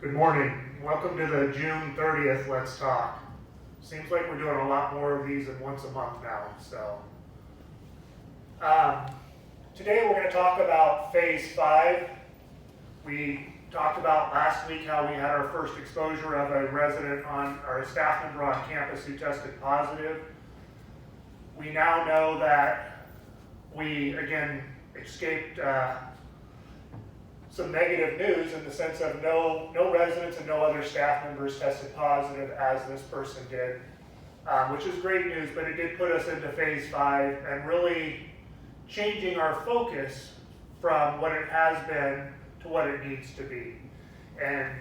Good morning. Welcome to the June 30th Let's Talk. Seems like we're doing a lot more of these than once a month now. Today we're going to talk about Phase 5. We talked about last week how we had our first exposure of a resident or a staff member on campus who tested positive. We now know that we, again, escaped some negative news in the sense of no residents and no other staff members tested positive as this person did, which is great news, but it did put us into Phase 5 and really changing our focus from what it has been to what it needs to be. And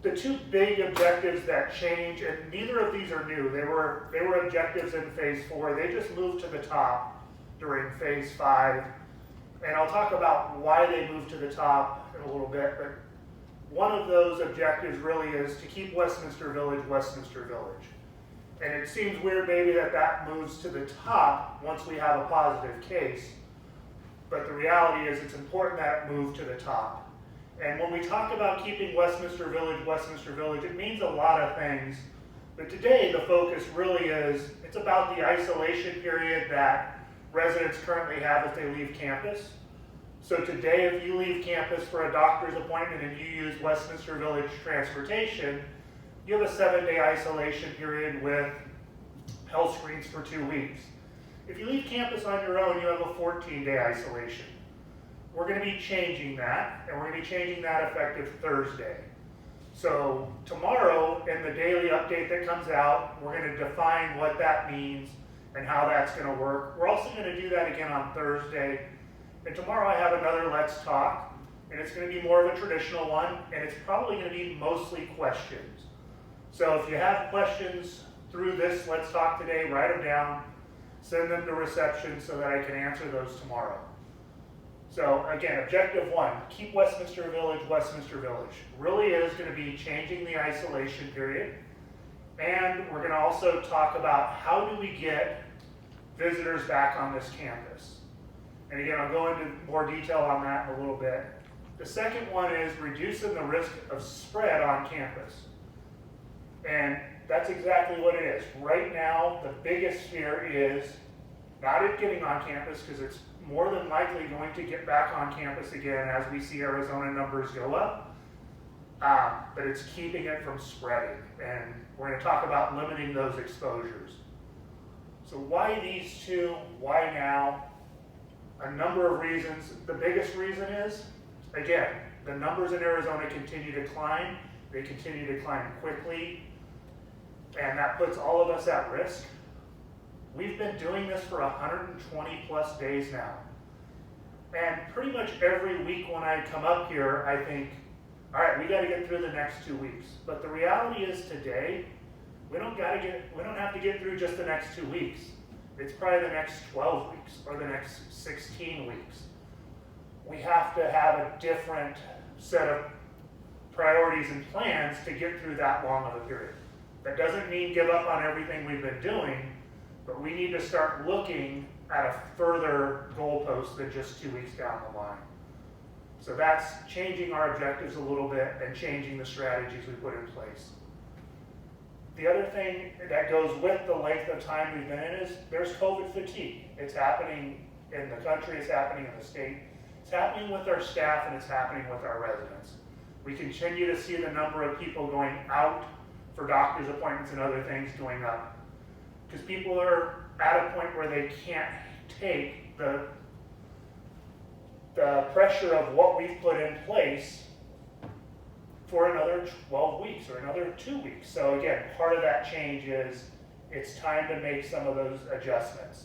the two big objectives that change, and neither of these are new, they were objectives in Phase 4, they just moved to the top during Phase 5. And I'll talk about why they moved to the top in a little bit, but one of those objectives really is to keep Westminster Village, Westminster Village. And it seems weird maybe that moves to the top once we have a positive case, but the reality is it's important that it move to the top. And when we talk about keeping Westminster Village, it means a lot of things, but today the focus really is, it's about the isolation period that residents currently have if they leave campus. So today, if you leave campus for a doctor's appointment and you use Westminster Village transportation, you have a 7-day isolation period with health screens for 2 weeks. If you leave campus on your own, you have a 14-day isolation. We're going to be changing that, and we're going to be changing that effective Thursday. So tomorrow, in the daily update that comes out, we're going to define what that means and how that's going to work. We're also going to do that again on Thursday. And tomorrow I have another Let's Talk, and it's going to be more of a traditional one, and it's probably going to be mostly questions. So if you have questions through this Let's Talk today, write them down, send them to reception so that I can answer those tomorrow. So again, objective 1, keep Westminster Village, Westminster Village. Really is going to be changing the isolation period. And we're going to also talk about how do we get visitors back on this campus. And again, I'll go into more detail on that in a little bit. The second one is reducing the risk of spread on campus. And that's exactly what it is. Right now, the biggest fear is not it getting on campus, because it's more than likely going to get back on campus again as we see Arizona numbers go up. But it's keeping it from spreading. And we're going to talk about limiting those exposures. So why these two? Why now? A number of reasons. The biggest reason is, again, the numbers in Arizona continue to climb. They continue to climb quickly, and that puts all of us at risk. We've been doing this for 120 plus days now. And pretty much every week when I come up here, I think, all right, we got to get through the next 2 weeks. But the reality is today, we don't have to get through just the next 2 weeks. It's probably the next 12 weeks or the next 16 weeks. We have to have a different set of priorities and plans to get through that long of a period. That doesn't mean give up on everything we've been doing, but we need to start looking at a further goalpost than just 2 weeks down the line. So that's changing our objectives a little bit and changing the strategies we put in place. The other thing that goes with the length of time we've been in is there's COVID fatigue. It's happening in the country, it's happening in the state, it's happening with our staff, and it's happening with our residents. We continue to see the number of people going out for doctor's appointments and other things going up. Because people are at a point where they can't take the pressure of what we've put in place for another 12 weeks or another 2 weeks. So again, part of that change is it's time to make some of those adjustments.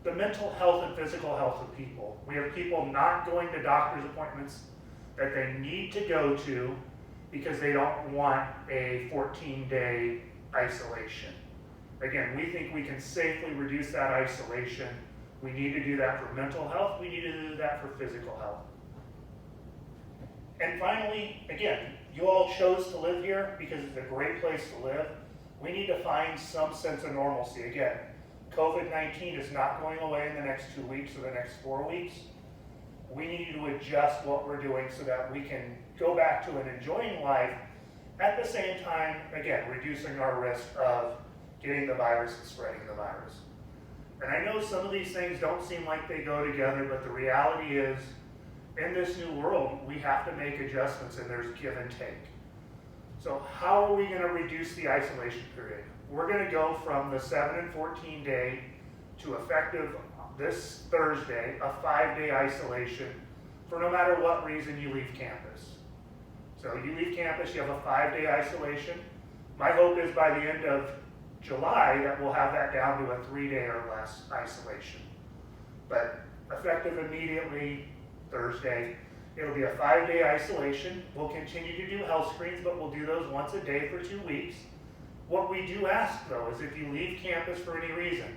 The mental health and physical health of people. We have people not going to doctor's appointments that they need to go to because they don't want a 14-day isolation. Again, we think we can safely reduce that isolation. We need to do that for mental health. We need to do that for physical health. And finally, again, you all chose to live here because it's a great place to live. We need to find some sense of normalcy. Again, COVID-19 is not going away in the next 2 weeks or the next 4 weeks. We need to adjust what we're doing so that we can go back to and enjoying life, at the same time, again, reducing our risk of getting the virus and spreading the virus. And I know some of these things don't seem like they go together, but the reality is, in this new world, we have to make adjustments, and there's give and take. So how are we going to reduce the isolation period? We're going to go from the 7 and 14 day to effective this Thursday, a 5-day isolation for no matter what reason you leave campus. So you leave campus, you have a 5-day isolation. My hope is by the end of July that we'll have that down to a 3-day or less isolation. But effective immediately Thursday, it'll be a 5-day isolation. We'll continue to do health screens, but we'll do those once a day for 2 weeks. What we do ask though is if you leave campus for any reason,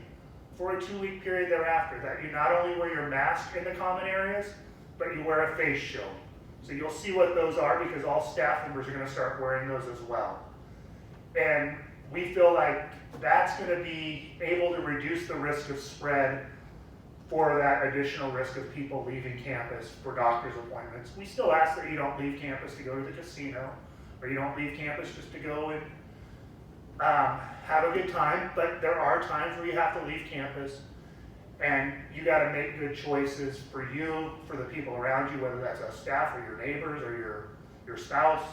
for a 2-week period thereafter, that you not only wear your mask in the common areas, but you wear a face shield. So you'll see what those are because all staff members are going to start wearing those as well. And we feel like that's going to be able to reduce the risk of spread for that additional risk of people leaving campus for doctor's appointments. We still ask that you don't leave campus to go to the casino, or you don't leave campus just to go and have a good time, but there are times where you have to leave campus and you got to make good choices for you, for the people around you, whether that's a staff or your neighbors or your spouse.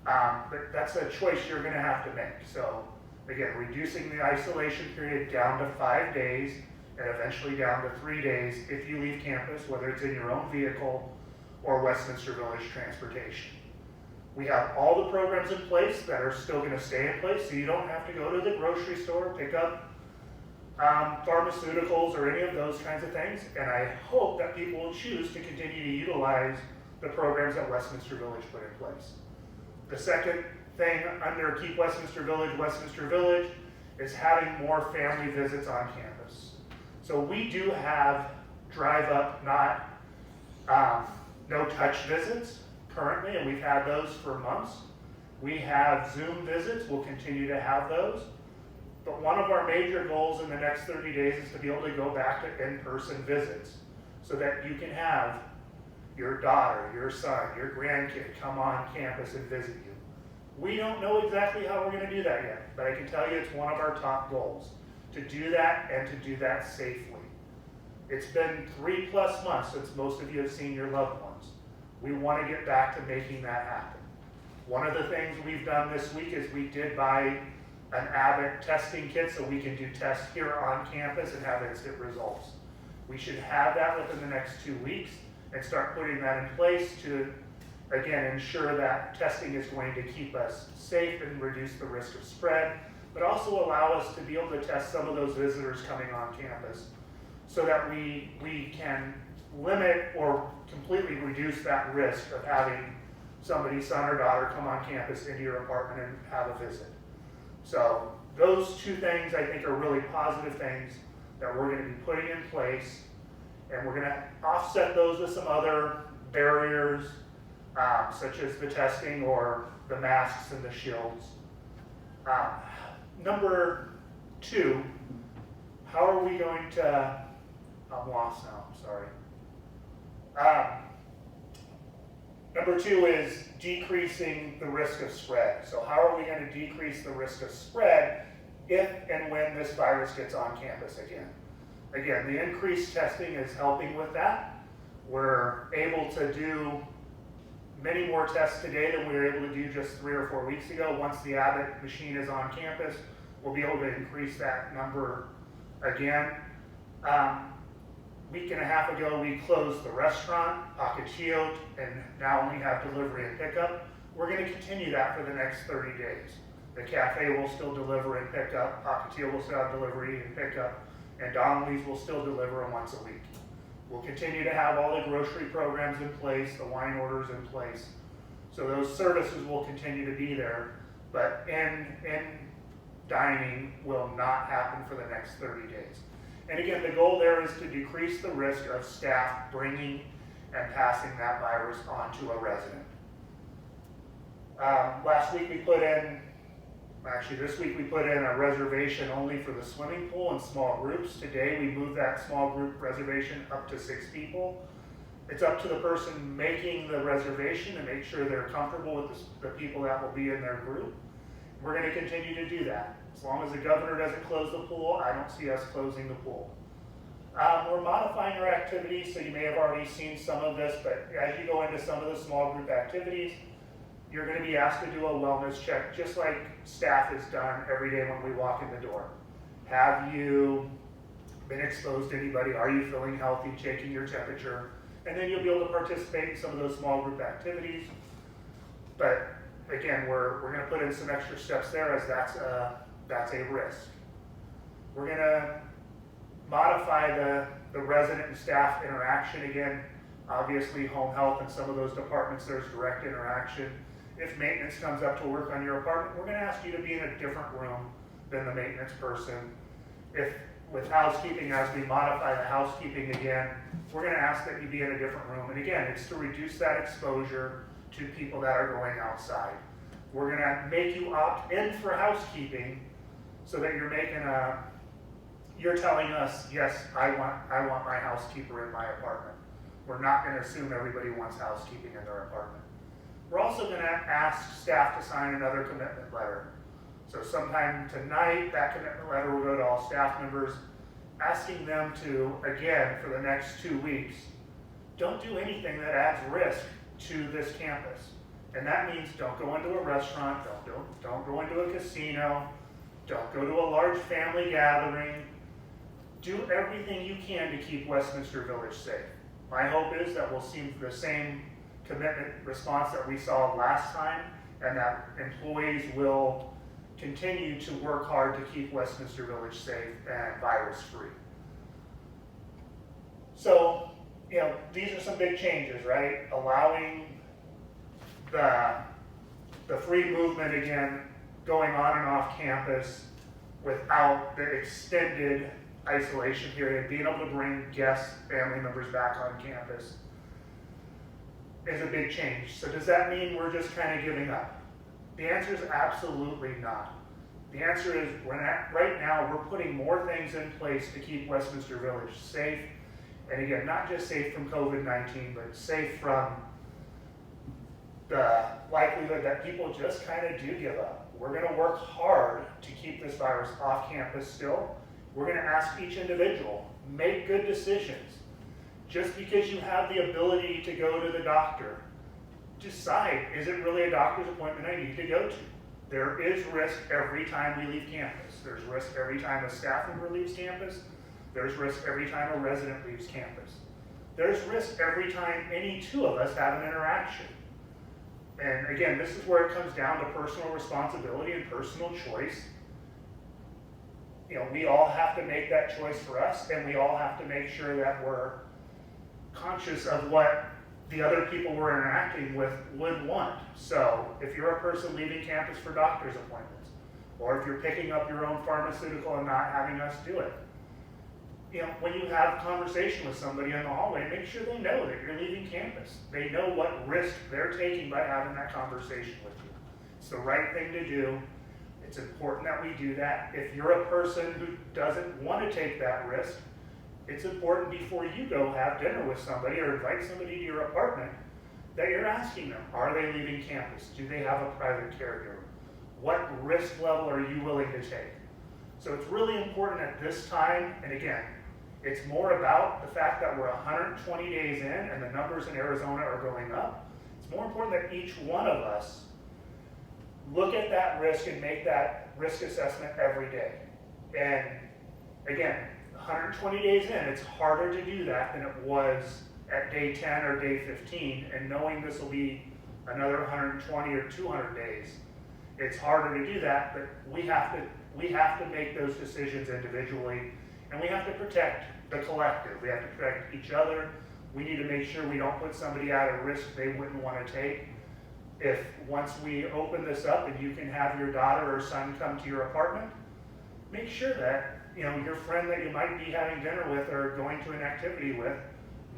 But that's a choice you're going to have to make. So again, reducing the isolation period down to 5 days and eventually down to 3 days if you leave campus, whether it's in your own vehicle or Westminster Village transportation. We have all the programs in place that are still going to stay in place, so you don't have to go to the grocery store, pick up pharmaceuticals or any of those kinds of things, and I hope that people will choose to continue to utilize the programs that Westminster Village put in place. The second thing under Keep Westminster Village is having more family visits on campus. So we do have drive-up, no touch visits currently, and we've had those for months. We have Zoom visits, we'll continue to have those. But one of our major goals in the next 30 days is to be able to go back to in-person visits so that you can have your daughter, your son, your grandkid come on campus and visit you. We don't know exactly how we're going to do that yet, but I can tell you it's one of our top goals, to do that and to do that safely. It's been 3+ months since most of you have seen your loved ones. We want to get back to making that happen. One of the things we've done this week is we did buy an Abbott testing kit so we can do tests here on campus and have instant results. We should have that within the next 2 weeks and start putting that in place to, again, ensure that testing is going to keep us safe and reduce the risk of spread, but also allow us to be able to test some of those visitors coming on campus so that we can limit or completely reduce that risk of having somebody's son or daughter come on campus into your apartment and have a visit. So those two things I think are really positive things that we're going to be putting in place, and we're going to offset those with some other barriers such as the testing or the masks and the shields. Number 2, how are we going to, I'm lost now, I'm sorry. Number 2 is decreasing the risk of spread. So how are we going to decrease the risk of spread if and when this virus gets on campus again? Again, the increased testing is helping with that. We're able to do many more tests today than we were able to do just 3 or 4 weeks ago. Once the Abbott machine is on campus, we'll be able to increase that number again. Week and a half ago, we closed the restaurant, Pacachio, and now we have delivery and pickup. We're going to continue that for the next 30 days. The cafe will still deliver and pick up, Pacachio will still have delivery and pickup, and Donnelly's will still deliver once a week. We'll continue to have all the grocery programs in place, the wine orders in place. So those services will continue to be there, but in dining will not happen for the next 30 days. And again, the goal there is to decrease the risk of staff bringing and passing that virus on to a resident. This week we put in a reservation only for the swimming pool in small groups. Today we moved that small group reservation up to 6 people. It's up to the person making the reservation to make sure they're comfortable with the people that will be in their group. We're going to continue to do that. As long as the governor doesn't close the pool, I don't see us closing the pool. We're modifying our activities, so you may have already seen some of this, but as you go into some of the small group activities, you're going to be asked to do a wellness check, just like staff is done every day when we walk in the door. Have you been exposed to anybody? Are you feeling healthy? Checking your temperature. And then you'll be able to participate in some of those small group activities. But again, we're going to put in some extra steps there, as that's a risk. We're going to modify the resident and staff interaction again. Obviously, home health and some of those departments, there's direct interaction. If maintenance comes up to work on your apartment, we're going to ask you to be in a different room than the maintenance person. If with housekeeping, as we modify the housekeeping again, we're going to ask that you be in a different room. And again, it's to reduce that exposure to people that are going outside. We're going to make you opt in for housekeeping so that you're telling us, yes, I want my housekeeper in my apartment. We're not going to assume everybody wants housekeeping in their apartment. We're also going to ask staff to sign another commitment letter. So sometime tonight, that commitment letter will go to all staff members, asking them to, again, for the next 2 weeks, don't do anything that adds risk to this campus. And that means don't go into a restaurant, don't go into a casino, don't go to a large family gathering. Do everything you can to keep Westminster Village safe. My hope is that we'll see the same commitment response that we saw last time, and that employees will continue to work hard to keep Westminster Village safe and virus-free. So, these are some big changes, right? Allowing the free movement again, going on and off campus without the extended isolation period, being able to bring guests, family members back on campus is a big change. So does that mean we're just kind of giving up? The answer is absolutely not. The answer is right now we're putting more things in place to keep Westminster Village safe. And again, not just safe from COVID-19, but safe from the likelihood that people just kind of do give up. We're going to work hard to keep this virus off campus still. We're going to ask each individual, make good decisions. Just because you have the ability to go to the doctor, decide, is it really a doctor's appointment I need to go to? There is risk every time we leave campus. There's risk every time a staff member leaves campus. There's risk every time a resident leaves campus. There's risk every time any two of us have an interaction. And again, this is where it comes down to personal responsibility and personal choice. We all have to make that choice for us, and we all have to make sure that we're conscious of what the other people we're interacting with would want. So if you're a person leaving campus for doctor's appointments, or if you're picking up your own pharmaceutical and not having us do it, when you have a conversation with somebody in the hallway, make sure they know that you're leaving campus. They know what risk they're taking by having that conversation with you. It's the right thing to do. It's important that we do that. If you're a person who doesn't want to take that risk, it's important before you go have dinner with somebody or invite somebody to your apartment that you're asking them, are they leaving campus? Do they have a private caregiver? What risk level are you willing to take? So it's really important at this time, and again, it's more about the fact that we're 120 days in and the numbers in Arizona are going up. It's more important that each one of us look at that risk and make that risk assessment every day. And again, 120 days in, it's harder to do that than it was at day 10 or day 15, and knowing this will be another 120 or 200 days, it's harder to do that, but we have to make those decisions individually, and we have to protect the collective. We have to protect each other. We need to make sure we don't put somebody at a risk they wouldn't want to take. If once we open this up and you can have your daughter or son come to your apartment, make sure that your friend that you might be having dinner with or going to an activity with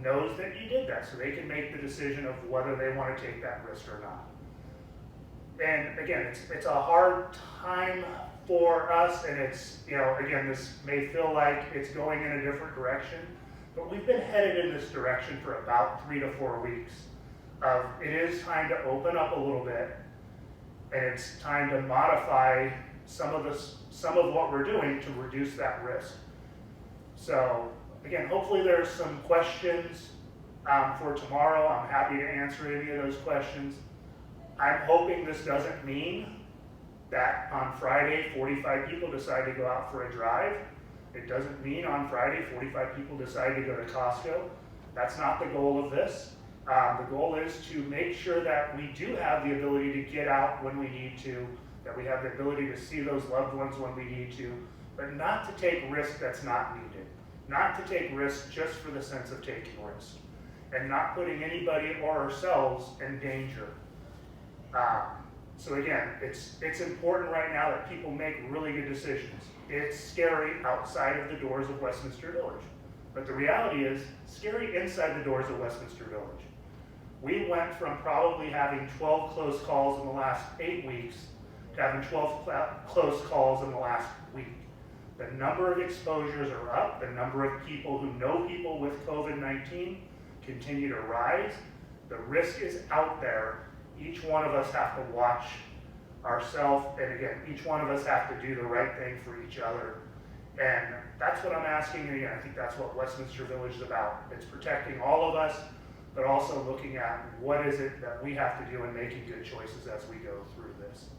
knows that you did that, so they can make the decision of whether they want to take that risk or not. And again, it's a hard time for us, and it's, again, this may feel like it's going in a different direction, But we've been headed in this direction for about 3 to 4 weeks. It is time to open up a little bit, and it's time to modify some of what we're doing to reduce that risk. So again, hopefully there's some questions for tomorrow. I'm happy to answer any of those questions. I'm hoping this doesn't mean that on Friday 45 people decide to go out for a drive. It doesn't mean on Friday 45 people decide to go to Costco. That's not the goal of this. The goal is to make sure that we do have the ability to get out when we need to, that we have the ability to see those loved ones when we need to, but not to take risk that's not needed. Not to take risk just for the sense of taking risk, and not putting anybody or ourselves in danger. So again, it's important right now that people make really good decisions. It's scary outside of the doors of Westminster Village, but the reality is scary inside the doors of Westminster Village. We went from probably having 12 close calls in the last 8 weeks to having 12 close calls in the last week. The number of exposures are up. The number of people who know people with COVID-19 continue to rise. The risk is out there. Each one of us have to watch ourselves, and again, each one of us have to do the right thing for each other. And that's what I'm asking, and again, I think that's what Westminster Village is about. It's protecting all of us, but also looking at what is it that we have to do and making good choices as we go through this.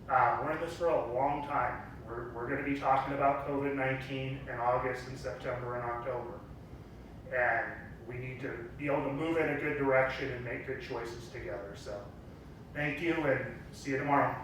We're in this for a long time. We're going to be talking about COVID-19 in August and September and October. And we need to be able to move in a good direction and make good choices together. So thank you, and see you tomorrow.